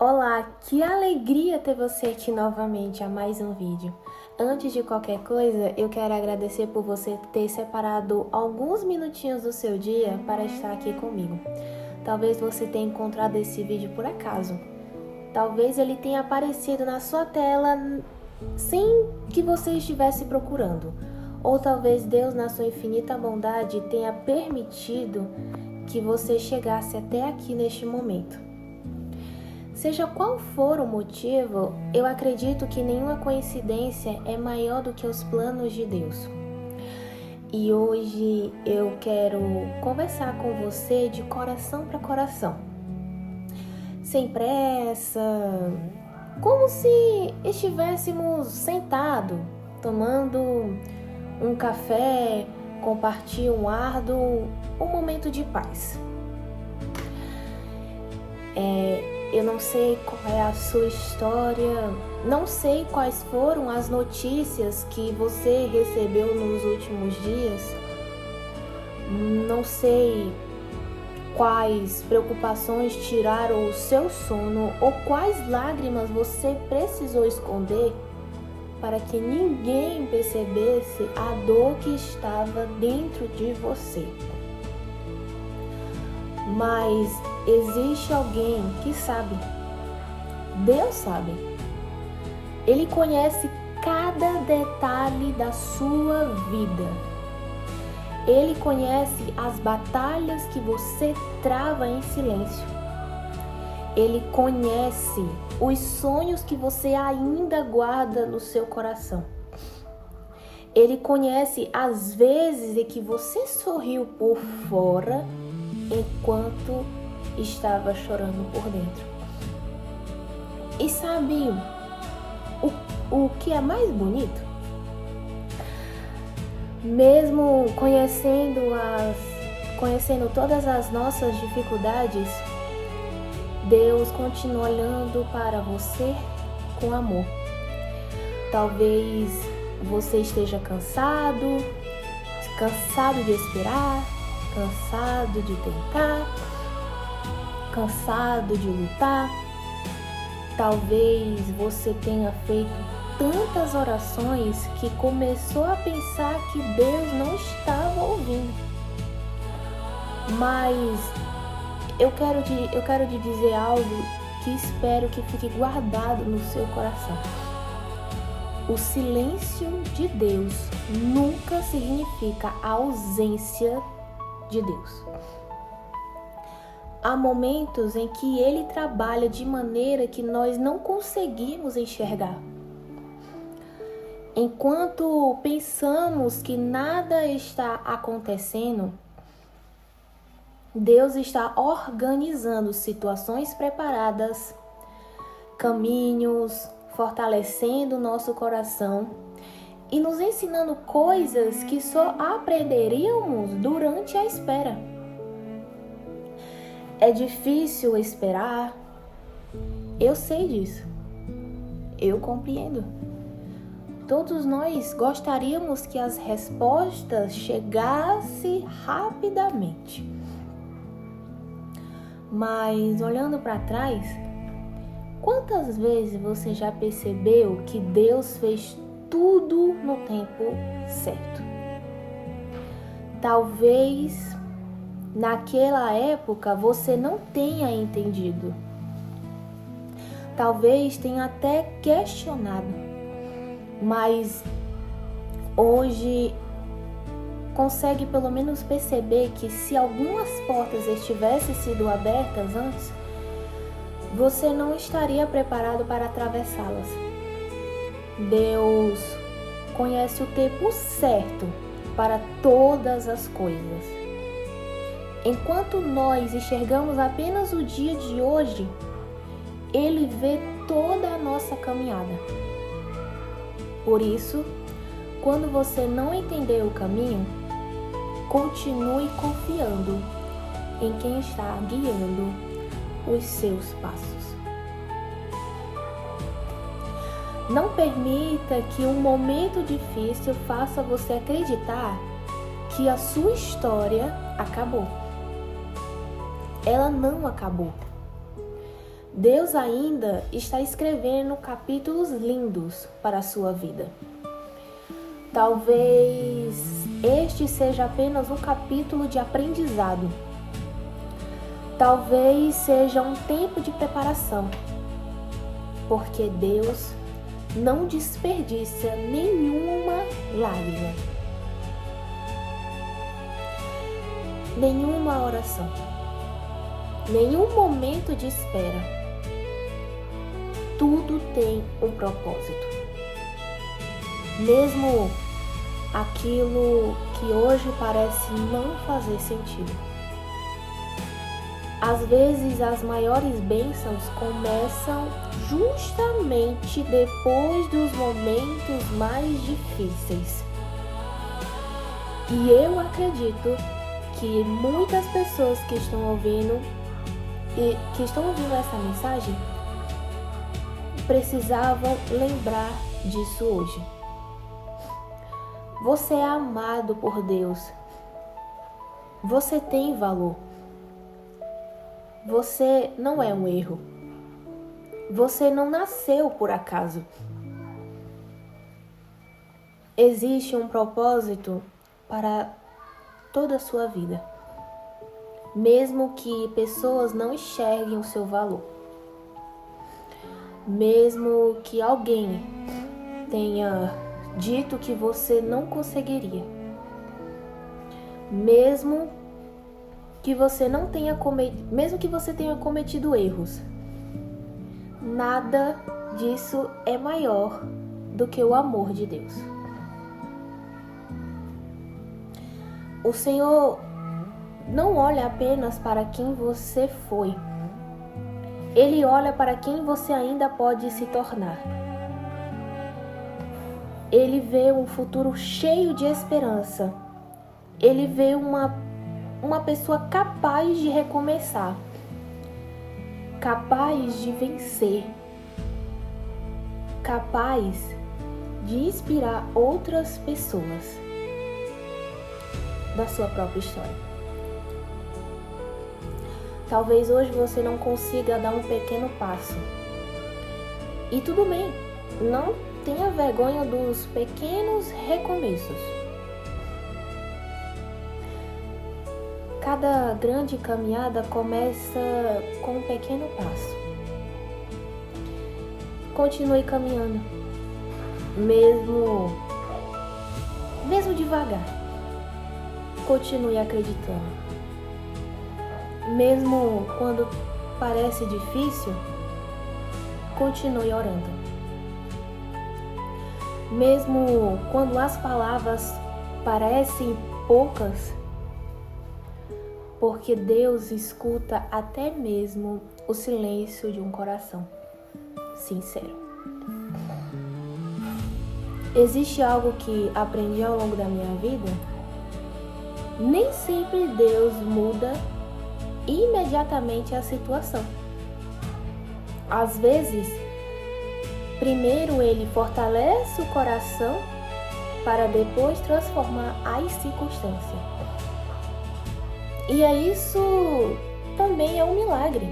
Olá, que alegria ter você aqui novamente a mais um vídeo. Antes de qualquer coisa, eu quero agradecer por você ter separado alguns minutinhos do seu dia para estar aqui comigo. Talvez você tenha encontrado esse vídeo por acaso. Talvez ele tenha aparecido na sua tela sem que você estivesse procurando. Ou talvez Deus, na sua infinita bondade, tenha permitido que você chegasse até aqui neste momento. Seja qual for o motivo, eu acredito que nenhuma coincidência é maior do que os planos de Deus. E hoje eu quero conversar com você de coração para coração. Sem pressa, como se estivéssemos sentados, tomando um café, compartilhando um momento de paz. Eu não sei qual é a sua história, não sei quais foram as notícias que você recebeu nos últimos dias, não sei quais preocupações tiraram o seu sono ou quais lágrimas você precisou esconder para que ninguém percebesse a dor que estava dentro de você. Mas existe alguém que sabe. Deus sabe. Ele conhece cada detalhe da sua vida. Ele conhece as batalhas que você trava em silêncio. Ele conhece os sonhos que você ainda guarda no seu coração. Ele conhece as vezes em que você sorriu por fora enquanto estava chorando por dentro. E sabe o que é mais bonito? Mesmo conhecendo todas as nossas dificuldades, Deus continua olhando para você com amor. Talvez você esteja cansado de esperar, cansado de tentar, cansado de lutar. Talvez você tenha feito tantas orações que começou a pensar que Deus não estava ouvindo. Mas eu quero te dizer algo que espero que fique guardado no seu coração. O silêncio de Deus nunca significa a ausência de Deus. Há momentos em que Ele trabalha de maneira que nós não conseguimos enxergar. Enquanto pensamos que nada está acontecendo, Deus está organizando situações preparadas, caminhos, fortalecendo o nosso coração e nos ensinando coisas que só aprenderíamos durante a espera. É difícil esperar, eu sei disso, eu compreendo. Todos nós gostaríamos que as respostas chegassem rapidamente. Mas olhando para trás, quantas vezes você já percebeu que Deus fez tudo no tempo certo? Talvez naquela época você não tenha entendido. Talvez tenha até questionado. Mas hoje consegue pelo menos perceber que se algumas portas estivessem sido abertas antes, você não estaria preparado para atravessá-las. Deus conhece o tempo certo para todas as coisas. Enquanto nós enxergamos apenas o dia de hoje, Ele vê toda a nossa caminhada. Por isso, quando você não entender o caminho, continue confiando em quem está guiando os seus passos. Não permita que um momento difícil faça você acreditar que a sua história acabou. Ela não acabou. Deus ainda está escrevendo capítulos lindos para a sua vida. Talvez este seja apenas um capítulo de aprendizado. Talvez seja um tempo de preparação, porque Deus não desperdiça nenhuma lágrima, nenhuma oração, nenhum momento de espera. Tudo tem um propósito. Mesmo aquilo que hoje parece não fazer sentido. Às vezes as maiores bênçãos começam justamente depois dos momentos mais difíceis. E eu acredito que muitas pessoas que estão ouvindo essa mensagem precisavam lembrar disso hoje. Você é amado por Deus. Você tem valor. Você não é um erro. Você não nasceu por acaso. Existe um propósito para toda a sua vida, mesmo que pessoas não enxerguem o seu valor, mesmo que alguém tenha dito que você não conseguiria, mesmo que você tenha cometido erros, nada disso é maior do que o amor de Deus. O Senhor não olha apenas para quem você foi. Ele olha para quem você ainda pode se tornar. Ele vê um futuro cheio de esperança. Ele vê uma pessoa capaz de recomeçar, capaz de vencer, capaz de inspirar outras pessoas da sua própria história. Talvez hoje você não consiga dar um pequeno passo. E tudo bem, não tenha vergonha dos pequenos recomeços. Cada grande caminhada começa com um pequeno passo. Continue caminhando, mesmo devagar. Continue acreditando. Mesmo quando parece difícil, continue orando. Mesmo quando as palavras parecem poucas, porque Deus escuta até mesmo o silêncio de um coração sincero. Existe algo que aprendi ao longo da minha vida? Nem sempre Deus muda imediatamente a situação. Às vezes, primeiro Ele fortalece o coração para depois transformar as circunstâncias. E isso também é um milagre,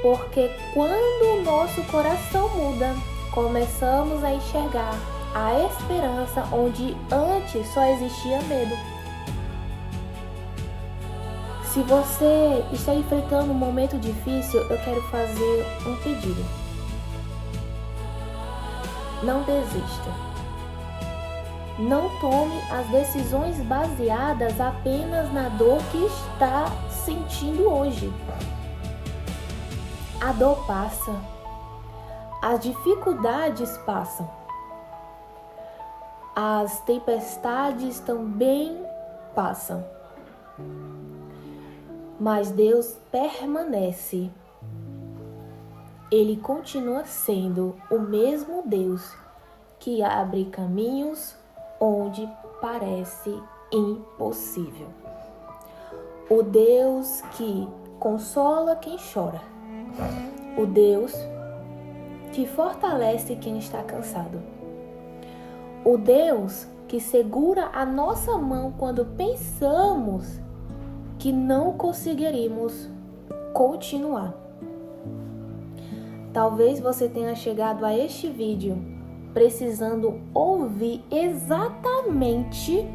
porque quando o nosso coração muda, começamos a enxergar a esperança onde antes só existia medo. Se você está enfrentando um momento difícil, eu quero fazer um pedido. Não desista. Não tome as decisões baseadas apenas na dor que está sentindo hoje. A dor passa. As dificuldades passam. As tempestades também passam. Mas Deus permanece. Ele continua sendo o mesmo Deus que abre caminhos onde parece impossível. O Deus que consola quem chora. O Deus que fortalece quem está cansado. O Deus que segura a nossa mão quando pensamos que não conseguiríamos continuar. Talvez você tenha chegado a este vídeo precisando ouvir exatamente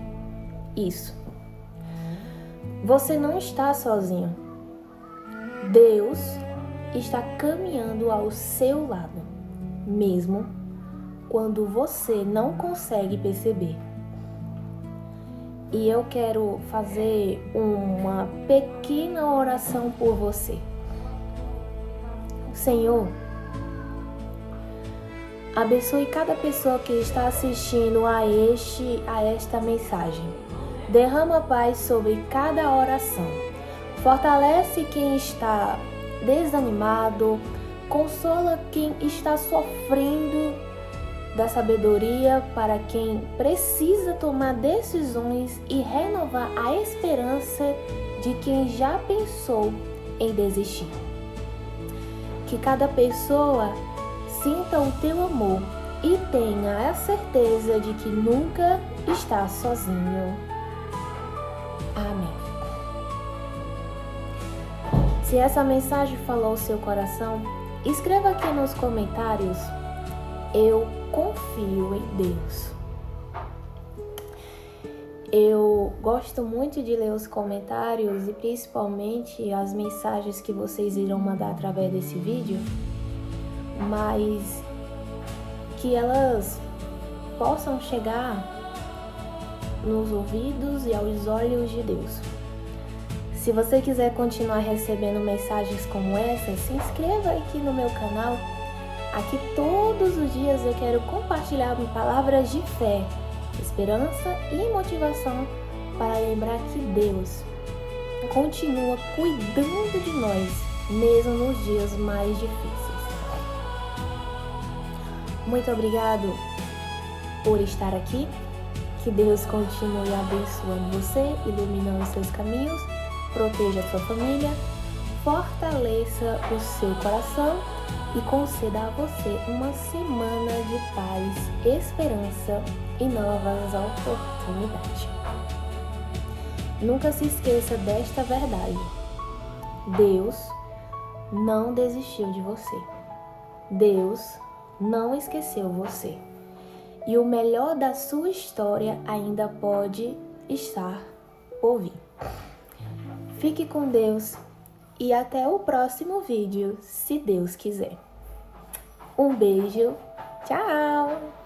isso. Você não está sozinho. Deus está caminhando ao seu lado, mesmo quando você não consegue perceber. E eu quero fazer uma pequena oração por você. Senhor, abençoe cada pessoa que está assistindo a esta mensagem. Derrama paz sobre cada oração. Fortalece quem está desanimado. Consola quem está sofrendo. Dá sabedoria para quem precisa tomar decisões e renovar a esperança de quem já pensou em desistir. Que cada pessoa sinta o teu amor e tenha a certeza de que nunca está sozinho. Amém. Se essa mensagem falou ao seu coração, escreva aqui nos comentários: eu confio em Deus. Eu gosto muito de ler os comentários e principalmente as mensagens que vocês irão mandar através desse vídeo, mas que elas possam chegar nos ouvidos e aos olhos de Deus. Se você quiser continuar recebendo mensagens como essa, se inscreva aqui no meu canal. Aqui todos os dias eu quero compartilhar palavras de fé, esperança e motivação para lembrar que Deus continua cuidando de nós, mesmo nos dias mais difíceis. Muito obrigado por estar aqui. Que Deus continue abençoando você, iluminando seus caminhos, proteja a sua família, fortaleça o seu coração e conceda a você uma semana de paz, esperança e novas oportunidades. Nunca se esqueça desta verdade: Deus não desistiu de você. Deus não esqueceu você. E o melhor da sua história ainda pode estar por vir. Fique com Deus e até o próximo vídeo, se Deus quiser. Um beijo, tchau!